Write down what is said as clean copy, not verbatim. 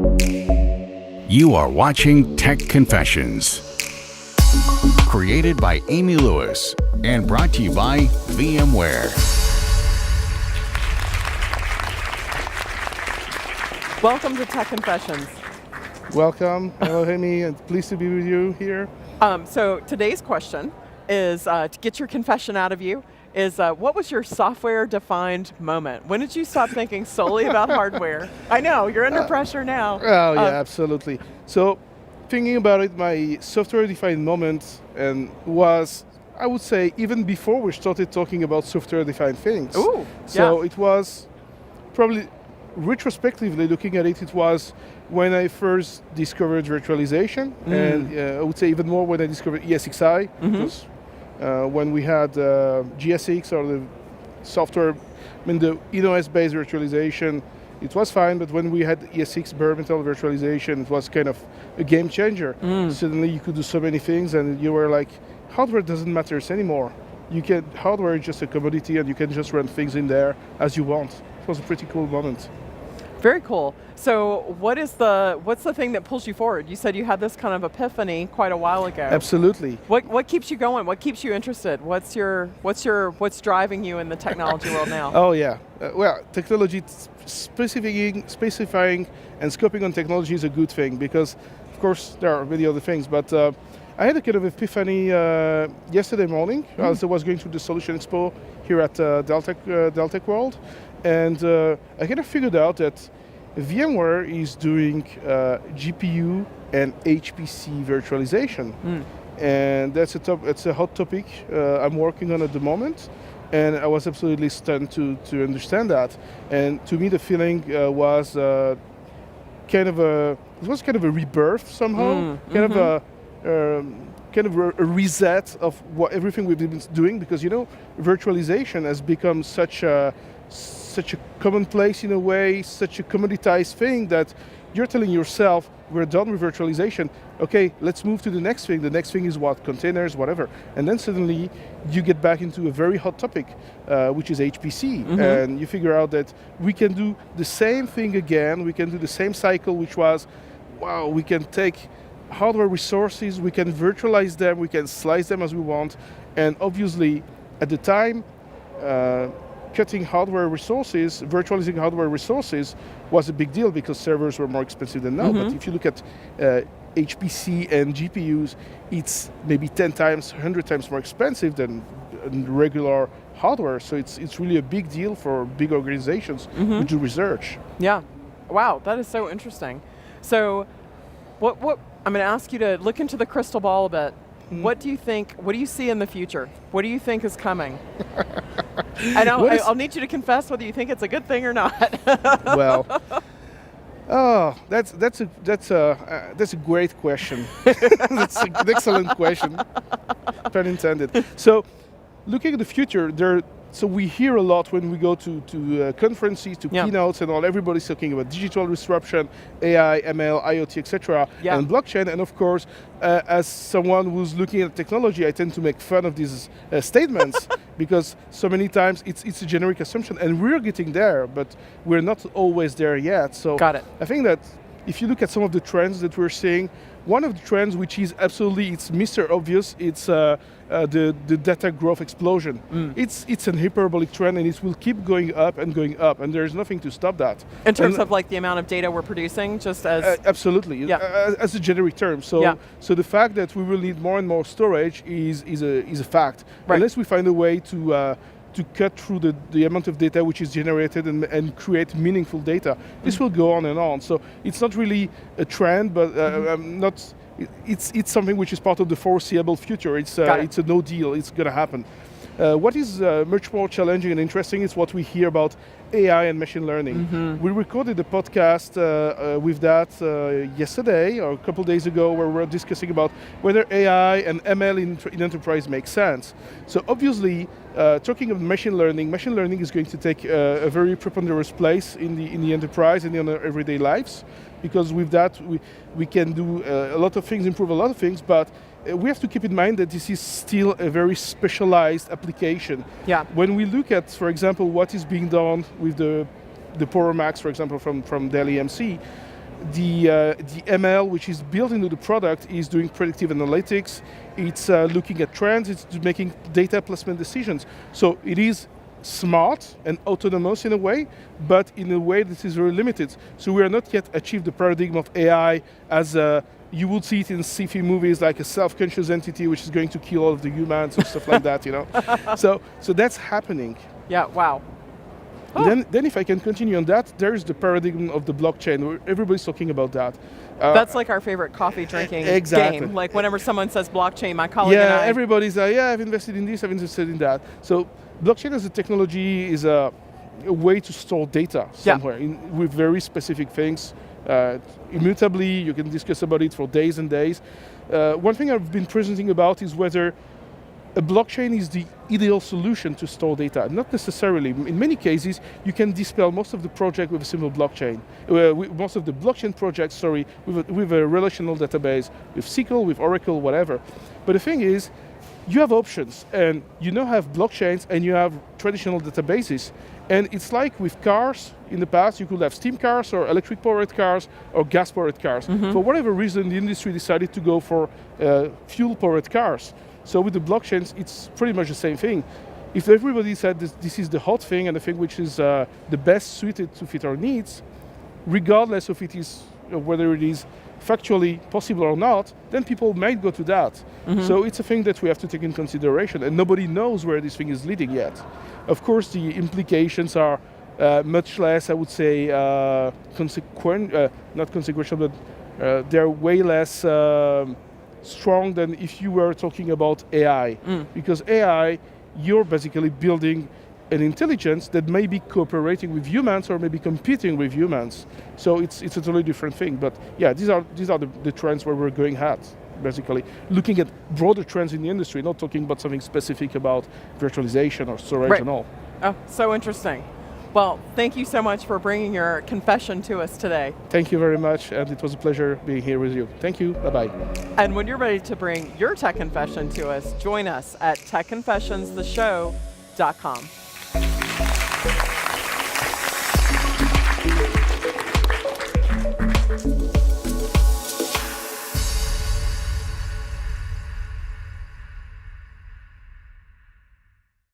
You are watching Tech Confessions, created by Amy Lewis and brought to you by VMware. Welcome to Tech Confessions. Welcome. Hello, Amy, and pleased to be with you here. So today's question is, to get your confession out of you, is what was your software-defined moment? When did you stop thinking solely about hardware? I know, you're under pressure now. Oh, yeah, absolutely. So, thinking about it, my software-defined moment was, I would say, even before we started talking about software-defined things. Ooh, so yeah. It was probably, retrospectively looking at it, it was when I first discovered virtualization, and I would say even more when I discovered ESXi, because when we had GSX or the software, the ENOS-based virtualization, it was fine, but when we had ESX bare metal virtualization, it was kind of a game changer. Suddenly you could do so many things and you were like, hardware doesn't matter anymore. Hardware is just a commodity and you can just run things in there as you want. It was a pretty cool moment. Very cool. So what's the thing that pulls you forward? You said you had this kind of epiphany quite a while ago. Absolutely. What keeps you going? What keeps you interested? What's driving you in the technology world now? Oh yeah. Well, technology specifying and scoping on technology is a good thing because, of course, there are many other things. But I had a kind of epiphany yesterday morning as I was going through the Solution Expo here at Dell Tech World. And I kind of figured out that VMware is doing GPU and HPC virtualization. And it's a hot topic I'm working on at the moment. And I was absolutely stunned to understand that. And to me, the feeling was kind of a rebirth somehow, kind of a reset of everything we've been doing, because virtualization has become such a commonplace in a way, such a commoditized thing that you're telling yourself, we're done with virtualization, okay, let's move to the next thing. The next thing is what? Containers, whatever. And then suddenly you get back into a very hot topic, which is HPC. And you figure out that we can do the same thing again, we can do the same cycle, which was, wow, we can take hardware resources, we can virtualize them, we can slice them as we want. And obviously, at the time, cutting hardware resources, virtualizing hardware resources was a big deal because servers were more expensive than now. But if you look at HPC and GPUs, it's maybe 10 times, 100 times more expensive than regular hardware. So it's really a big deal for big organizations who do research. Yeah. Wow, that is so interesting. So what I'm going to ask you to look into the crystal ball a bit. What do you think, what do you see in the future? What do you think is coming? I know, I'll need you to confess whether you think it's a good thing or not. Well, that's a great question. That's an excellent question, pun intended. So, looking at the future, so we hear a lot when we go to conferences, to keynotes and all, everybody's talking about digital disruption, AI, ML, IoT, etc., and blockchain. And of course, as someone who's looking at technology, I tend to make fun of these statements because so many times it's a generic assumption and we're getting there, but we're not always there yet. So got it. I think that if you look at some of the trends that we're seeing, one of the trends which is absolutely, it's Mr. Obvious, it's the data growth explosion. It's an hyperbolic trend and it will keep going up, and there's nothing to stop that. In terms of like the amount of data we're producing, just as... absolutely, as a generic term. So the fact that we will need more and more storage is a fact. Right. Unless we find a way to cut through the amount of data which is generated and create meaningful data. This will go on and on. So it's not really a trend, but it's something which is part of the foreseeable future. It's a no deal. It's going to happen. What is much more challenging and interesting is what we hear about AI and machine learning. We recorded a podcast with that yesterday or a couple days ago where we were discussing about whether AI and ML in enterprise makes sense. So obviously, talking of machine learning is going to take a very preponderant place in the enterprise and in our everyday lives, because with that we can do a lot of things, improve a lot of things, but we have to keep in mind that this is still a very specialized application. Yeah. When we look at, for example, what is being done with the Power Max, for example, from Dell EMC, the ML, which is built into the product, is doing predictive analytics. It's looking at trends. It's making data placement decisions. So it is smart and autonomous in a way, but in a way that is very limited. So we are not yet achieved the paradigm of AI as you would see it in sci-fi movies, like a self-conscious entity which is going to kill all of the humans or stuff like that, you know. So that's happening. Yeah, wow. Oh. Then if I can continue on that, there's the paradigm of the blockchain, where everybody's talking about that. That's like our favorite coffee drinking game. Like whenever someone says blockchain, my colleague and I. Everybody's like, yeah, I've invested in this, I've invested in that. So blockchain as a technology is a way to store data somewhere with very specific things. Immutably, you can discuss about it for days and days. One thing I've been presenting about is whether a blockchain is the ideal solution to store data. Not necessarily. In many cases, you can dispel most of the project with a single blockchain. Most of the blockchain projects, with a relational database, with SQL, with Oracle, whatever. But the thing is, you have options, and you now have blockchains and you have traditional databases. And it's like with cars, in the past you could have steam cars or electric powered cars or gas powered cars. Mm-hmm. For whatever reason, the industry decided to go for fuel powered cars. So with the blockchains, it's pretty much the same thing. If everybody said this is the hot thing and the thing which is the best suited to fit our needs, regardless of whether it is factually possible or not, then people might go to that. Mm-hmm. So it's a thing that we have to take in consideration, and nobody knows where this thing is leading yet. Of course, the implications are much less, I would say, not consequential, but they're way less strong than if you were talking about AI. Because AI, you're basically building an intelligence that may be cooperating with humans or maybe competing with humans. So it's a totally different thing. But yeah, these are the trends where we're going at, basically. Looking at broader trends in the industry, not talking about something specific about virtualization or storage and all. Oh, so interesting. Well, thank you so much for bringing your confession to us today. Thank you very much, and it was a pleasure being here with you. Thank you, bye-bye. And when you're ready to bring your tech confession to us, join us at TechConfessionstheshow.com.